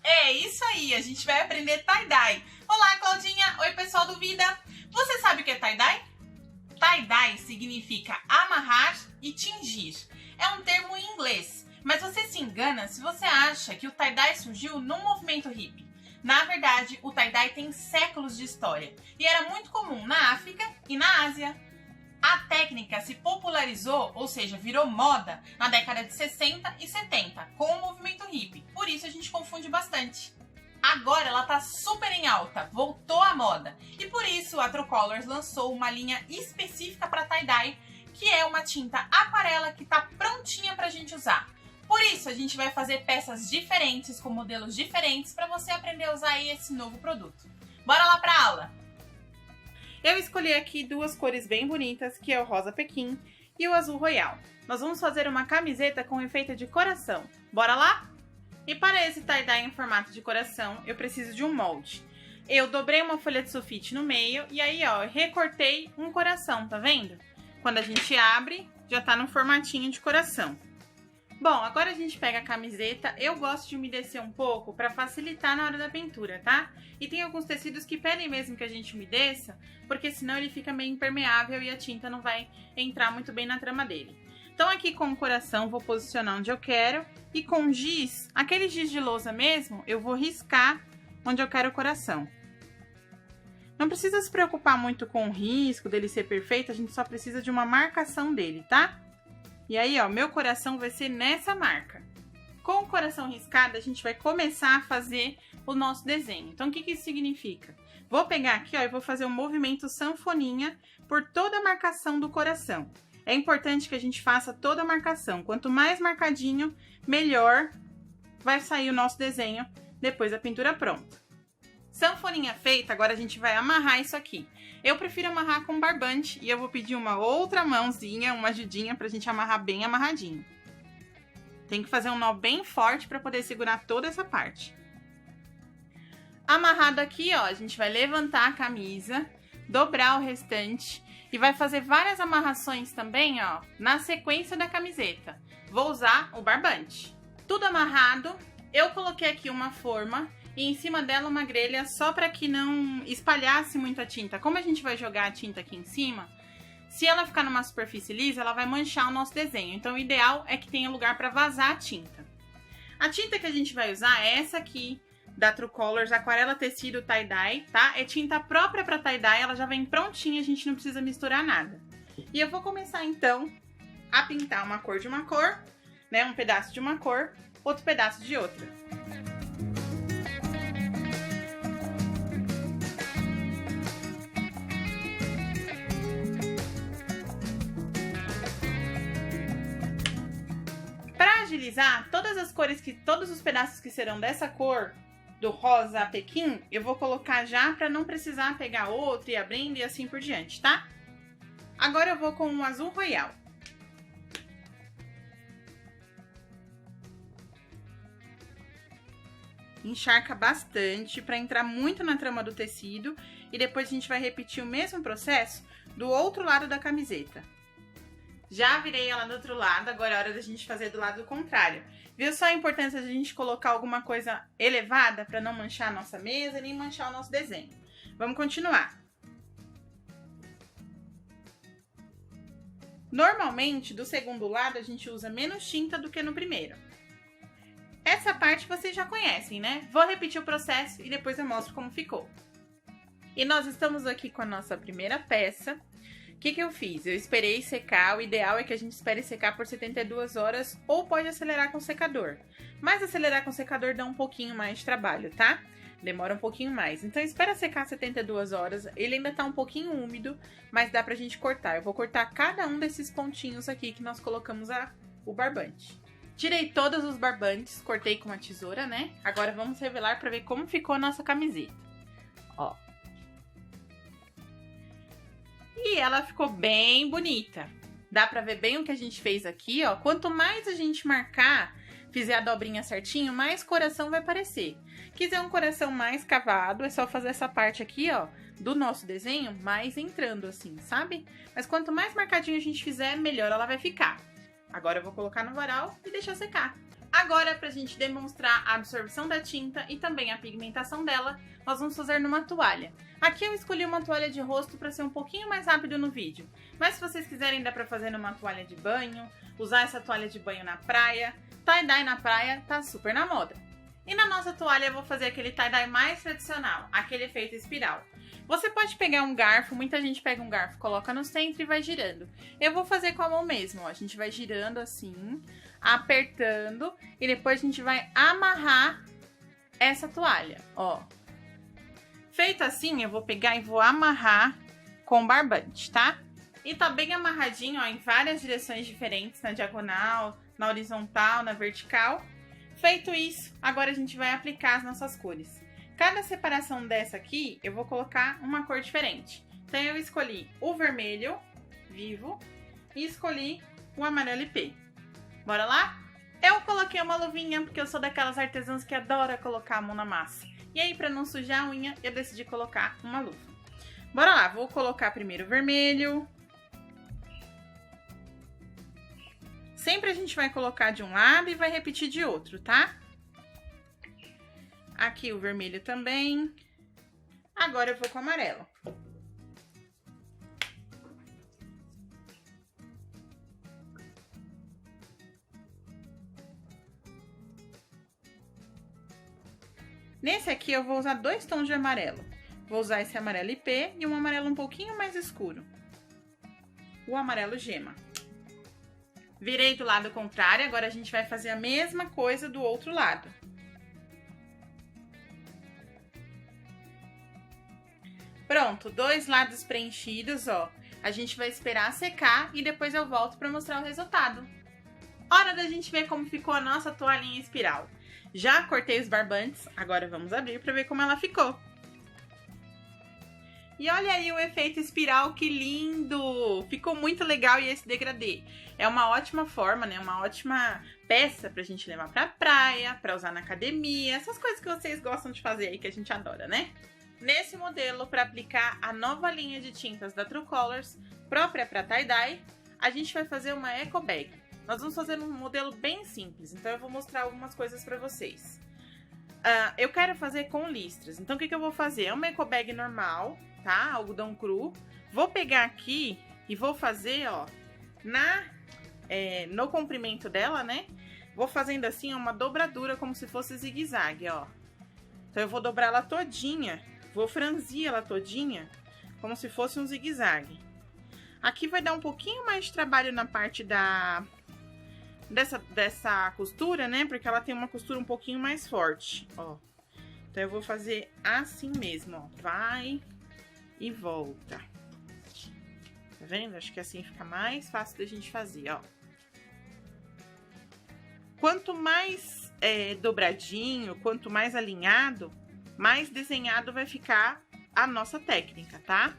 É isso aí, a gente vai aprender tie-dye. Olá, Claudinha! Oi, pessoal do Vida! Você sabe o que é tie-dye? Tie-dye significa amarrar e tingir. É um termo em inglês, mas você se engana se você acha que o tie-dye surgiu num movimento hippie. Na verdade, o tie-dye tem séculos de história e era muito comum na África e na Ásia. A técnica se popularizou, ou seja, virou moda na década de 60 e 70 com o movimento hippie. Por isso a gente confunde bastante. Agora ela tá super em alta, voltou à moda. E por isso a True Colors lançou uma linha específica para tie-dye, que é uma tinta aquarela que tá prontinha pra gente usar. Por isso a gente vai fazer peças diferentes com modelos diferentes para você aprender a usar aí esse novo produto. Bora lá pra aula! Eu escolhi aqui duas cores bem bonitas, que é o rosa Pequim e o azul royal. Nós vamos fazer uma camiseta com efeito de coração. Bora lá? E para esse tie-dye em formato de coração, eu preciso de um molde. Eu dobrei uma folha de sulfite no meio e aí, ó, eu recortei um coração, tá vendo? Quando a gente abre, já tá no formatinho de coração. Bom, agora a gente pega a camiseta. Eu gosto de umedecer um pouco para facilitar na hora da pintura, tá? E tem alguns tecidos que pedem mesmo que a gente umedeça, porque senão ele fica meio impermeável e a tinta não vai entrar muito bem na trama dele. Então aqui com o coração vou posicionar onde eu quero e com giz, aquele giz de lousa mesmo, eu vou riscar onde eu quero o coração. Não precisa se preocupar muito com o risco dele ser perfeito, a gente só precisa de uma marcação dele, tá? E aí, ó, meu coração vai ser nessa marca. Com o coração riscado, a gente vai começar a fazer o nosso desenho. Então, o que isso significa? Vou pegar aqui, ó, e vou fazer um movimento sanfoninha por toda a marcação do coração. É importante que a gente faça toda a marcação. Quanto mais marcadinho, melhor vai sair o nosso desenho depois da pintura pronta. Sanfoninha feita, agora a gente vai amarrar isso aqui. Eu prefiro amarrar com barbante e eu vou pedir uma outra mãozinha, uma ajudinha pra gente amarrar bem amarradinho. Tem que fazer um nó bem forte pra poder segurar toda essa parte. Amarrado aqui, ó, a gente vai levantar a camisa, dobrar o restante e vai fazer várias amarrações também, ó, na sequência da camiseta. Vou usar o barbante. Tudo amarrado, eu coloquei aqui uma forma e em cima dela uma grelha só para que não espalhasse muito a tinta. Como a gente vai jogar a tinta aqui em cima, se ela ficar numa superfície lisa, ela vai manchar o nosso desenho. Então o ideal é que tenha lugar para vazar a tinta. A tinta que a gente vai usar é essa aqui, da True Colors, Aquarela Tecido Tie-Dye, tá? É tinta própria para tie-dye, ela já vem prontinha, a gente não precisa misturar nada. E eu vou começar então a pintar uma cor de uma cor, né? Um pedaço de uma cor, outro pedaço de outra. Agilizar todas as cores todos os pedaços que serão dessa cor do rosa Pequim, eu vou colocar já para não precisar pegar outro e abrindo e assim por diante, tá? Agora eu vou com o azul royal. Encharca bastante para entrar muito na trama do tecido e depois a gente vai repetir o mesmo processo do outro lado da camiseta. Já virei ela do outro lado, agora é hora da gente fazer do lado contrário. Viu só a importância de a gente colocar alguma coisa elevada para não manchar a nossa mesa nem manchar o nosso desenho. Vamos continuar. Normalmente, do segundo lado, a gente usa menos tinta do que no primeiro. Essa parte vocês já conhecem, né? Vou repetir o processo e depois eu mostro como ficou. E nós estamos aqui com a nossa primeira peça. O que eu fiz? Eu esperei secar, o ideal é que a gente espere secar por 72 horas ou pode acelerar com secador. Mas acelerar com secador dá um pouquinho mais de trabalho, tá? Demora um pouquinho mais. Então espera secar 72 horas, ele ainda tá um pouquinho úmido, mas dá pra gente cortar. Eu vou cortar cada um desses pontinhos aqui que nós colocamos o barbante. Tirei todos os barbantes, cortei com uma tesoura, né? Agora vamos revelar pra ver como ficou a nossa camiseta. Ó. E ela ficou bem bonita. Dá pra ver bem o que a gente fez aqui, ó. Quanto mais a gente marcar, fizer a dobrinha certinho, mais coração vai parecer. Quiser um coração mais cavado, é só fazer essa parte aqui, ó, do nosso desenho, mais entrando assim, sabe? Mas quanto mais marcadinho a gente fizer, melhor ela vai ficar. Agora eu vou colocar no varal e deixar secar. Agora, para a gente demonstrar a absorção da tinta e também a pigmentação dela, nós vamos fazer numa toalha. Aqui eu escolhi uma toalha de rosto para ser um pouquinho mais rápido no vídeo, mas se vocês quiserem dá para fazer numa toalha de banho, usar essa toalha de banho na praia. Tie-dye na praia tá super na moda. E na nossa toalha eu vou fazer aquele tie-dye mais tradicional, aquele efeito espiral. Você pode pegar um garfo, muita gente pega um garfo, coloca no centro e vai girando. Eu vou fazer com a mão mesmo, ó. A gente vai girando assim, apertando e depois a gente vai amarrar essa toalha, ó. Feito assim, eu vou pegar e vou amarrar com barbante, tá? E tá bem amarradinho, ó, em várias direções diferentes, na diagonal, na horizontal, na vertical. Feito isso, agora a gente vai aplicar as nossas cores. Cada separação dessa aqui, eu vou colocar uma cor diferente. Então, eu escolhi o vermelho vivo e escolhi o amarelo IP. Bora lá? Eu coloquei uma luvinha, porque eu sou daquelas artesãs que adora colocar a mão na massa. E aí, pra não sujar a unha, eu decidi colocar uma luva. Bora lá, vou colocar primeiro o vermelho. Sempre a gente vai colocar de um lado e vai repetir de outro, tá? Aqui o vermelho também. Agora eu vou com o amarelo. Nesse aqui eu vou usar 2 tons de amarelo. Vou usar esse amarelo IP e um amarelo um pouquinho mais escuro. O amarelo gema. Virei do lado contrário, agora a gente vai fazer a mesma coisa do outro lado. Pronto, 2 lados preenchidos, ó. A gente vai esperar secar e depois eu volto para mostrar o resultado. Hora da gente ver como ficou a nossa toalhinha espiral. Já cortei os barbantes, agora vamos abrir para ver como ela ficou. E olha aí o efeito espiral, que lindo! Ficou muito legal e esse degradê. É uma ótima forma, né? Uma ótima peça pra gente levar pra praia, pra usar na academia, essas coisas que vocês gostam de fazer aí, que a gente adora, né? Nesse modelo, para aplicar a nova linha de tintas da True Colors, própria para tie-dye, a gente vai fazer uma eco bag. Nós vamos fazer um modelo bem simples, então eu vou mostrar algumas coisas para vocês. Eu quero fazer com listras, então o que eu vou fazer? É uma eco bag normal, tá? Algodão cru. Vou pegar aqui e vou fazer, ó, no comprimento dela, né? Vou fazendo assim uma dobradura como se fosse zigue-zague, ó. Então eu vou dobrar ela todinha. Vou franzir ela todinha, como se fosse um zigue-zague. Aqui vai dar um pouquinho mais de trabalho na parte dessa costura, né? Porque ela tem uma costura um pouquinho mais forte, ó. Então, eu vou fazer assim mesmo, ó. Vai e volta. Tá vendo? Acho que assim fica mais fácil da gente fazer, ó. Quanto mais dobradinho, quanto mais alinhado, mais desenhado vai ficar a nossa técnica, tá?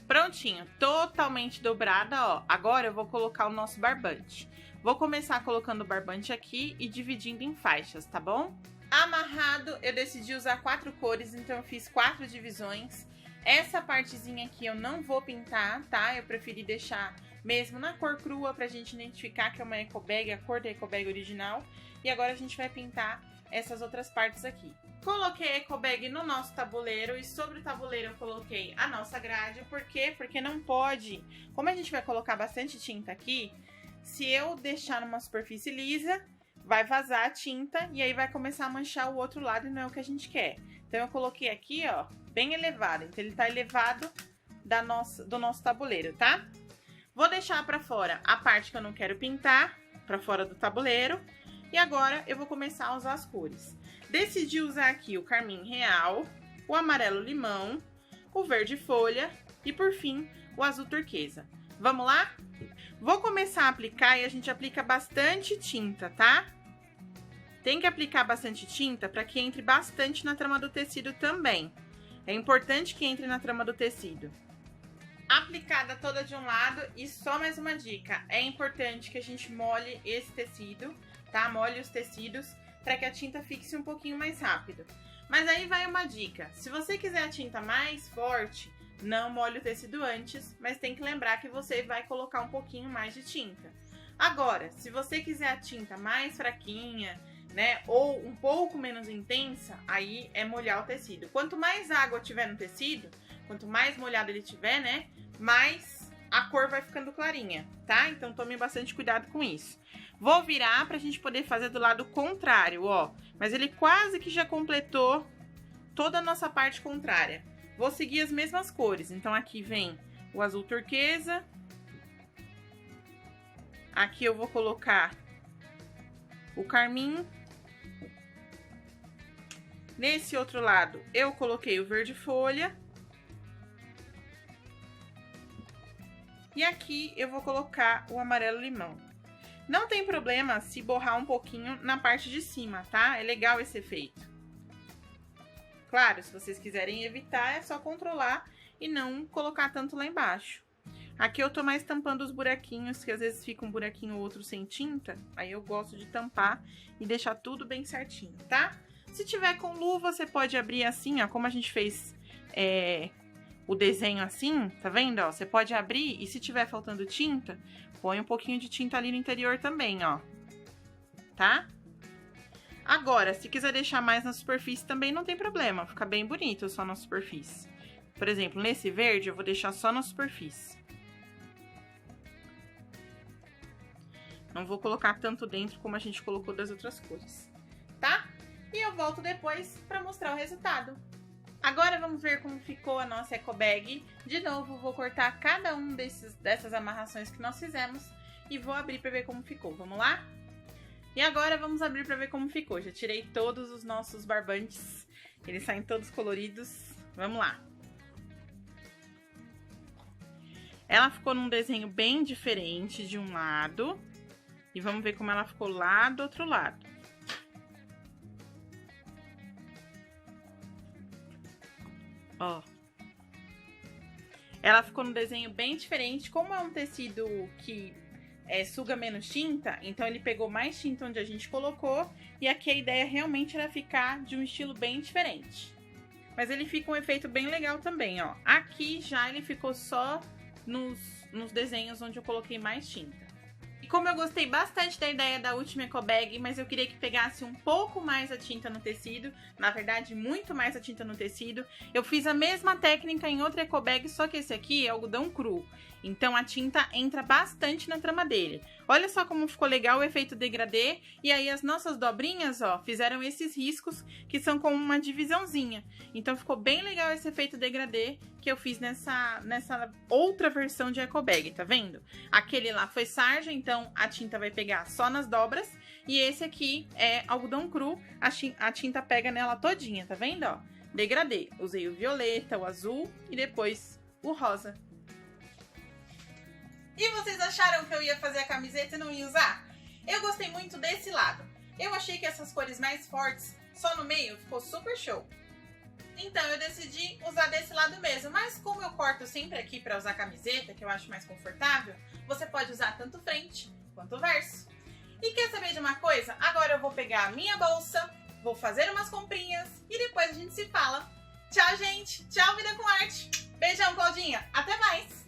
Prontinho, totalmente dobrada, ó. Agora eu vou colocar o nosso barbante. Vou começar colocando o barbante aqui e dividindo em faixas, tá bom? Amarrado, eu decidi usar 4 cores, então eu fiz 4 divisões. Essa partezinha aqui eu não vou pintar, tá? Eu preferi deixar mesmo na cor crua pra gente identificar que é uma eco bag, a cor da eco bag original. E agora a gente vai pintar essas outras partes aqui. Coloquei a eco bag no nosso tabuleiro e sobre o tabuleiro eu coloquei a nossa grade. Por quê? Porque não pode, como a gente vai colocar bastante tinta aqui, se eu deixar numa superfície lisa, vai vazar a tinta e aí vai começar a manchar o outro lado e não é o que a gente quer. Então eu coloquei aqui, ó, bem elevado. Então ele tá elevado do nosso tabuleiro, tá? Vou deixar pra fora a parte que eu não quero pintar, pra fora do tabuleiro. E agora eu vou começar a usar as cores. Decidi usar aqui o carmim real, o amarelo limão, o verde folha e por fim o azul turquesa. Vamos lá? Vou começar a aplicar e a gente aplica bastante tinta, tá? Tem que aplicar bastante tinta para que entre bastante na trama do tecido também. É importante que entre na trama do tecido. Aplicada toda de um lado e só mais uma dica. É importante que a gente molhe esse tecido, tá? Molhe os tecidos para que a tinta fixe um pouquinho mais rápido. Mas aí vai uma dica. Se você quiser a tinta mais forte, não molhe o tecido antes, mas tem que lembrar que você vai colocar um pouquinho mais de tinta. Agora, se você quiser a tinta mais fraquinha, né, ou um pouco menos intensa, aí é molhar o tecido. Quanto mais água tiver no tecido, quanto mais molhado ele tiver, né, mais a cor vai ficando clarinha, tá? Então tome bastante cuidado com isso. Vou virar pra gente poder fazer do lado contrário, ó. Mas ele quase que já completou toda a nossa parte contrária. Vou seguir as mesmas cores. Então aqui vem o azul turquesa. Aqui eu vou colocar o carmim. Nesse outro lado, eu coloquei o verde folha. E aqui eu vou colocar o amarelo limão. Não tem problema se borrar um pouquinho na parte de cima, tá? É legal esse efeito. Claro, se vocês quiserem evitar, é só controlar e não colocar tanto lá embaixo. Aqui eu tô mais tampando os buraquinhos, que às vezes fica um buraquinho ou outro sem tinta. Aí eu gosto de tampar e deixar tudo bem certinho, tá? Se tiver com luva, você pode abrir assim, ó, como a gente fez o desenho assim, tá vendo, ó? Você pode abrir e se tiver faltando tinta, põe um pouquinho de tinta ali no interior também, ó. Tá? Agora, se quiser deixar mais na superfície também não tem problema, fica bem bonito só na superfície. Por exemplo, nesse verde eu vou deixar só na superfície. Não vou colocar tanto dentro como a gente colocou das outras cores, tá? E eu volto depois pra mostrar o resultado. Agora vamos ver como ficou a nossa eco bag. De novo, vou cortar cada um dessas amarrações que nós fizemos e vou abrir pra ver como ficou. Vamos lá? E agora vamos abrir pra ver como ficou. Já tirei todos os nossos barbantes. Eles saem todos coloridos. Vamos lá. Ela ficou num desenho bem diferente de um lado. E vamos ver como ela ficou lá do outro lado. Ó. Ela ficou num desenho bem diferente. Como é um tecido que suga menos tinta, então ele pegou mais tinta onde a gente colocou. E aqui a ideia realmente era ficar de um estilo bem diferente. Mas ele fica um efeito bem legal também, ó. Aqui já ele ficou só nos desenhos onde eu coloquei mais tinta. E como eu gostei bastante da ideia da última eco bag, mas eu queria que pegasse um pouco mais a tinta no tecido, na verdade muito mais a tinta no tecido, eu fiz a mesma técnica em outra eco bag, só que esse aqui é algodão cru. Então a tinta entra bastante na trama dele. Olha só como ficou legal o efeito degradê. E aí as nossas dobrinhas, ó, fizeram esses riscos que são como uma divisãozinha. Então ficou bem legal esse efeito degradê que eu fiz nessa outra versão de eco bag, tá vendo? Aquele lá foi sarja, então a tinta vai pegar só nas dobras. E esse aqui é algodão cru, a tinta pega nela todinha, tá vendo, ó? Degradê. Usei o violeta, o azul e depois o rosa. E vocês acharam que eu ia fazer a camiseta e não ia usar? Eu gostei muito desse lado. Eu achei que essas cores mais fortes, só no meio, ficou super show. Então eu decidi usar desse lado mesmo. Mas como eu corto sempre aqui para usar camiseta, que eu acho mais confortável, você pode usar tanto frente quanto verso. E quer saber de uma coisa? Agora eu vou pegar a minha bolsa, vou fazer umas comprinhas e depois a gente se fala. Tchau, gente! Tchau, Vida com Arte! Beijão, Claudinha! Até mais!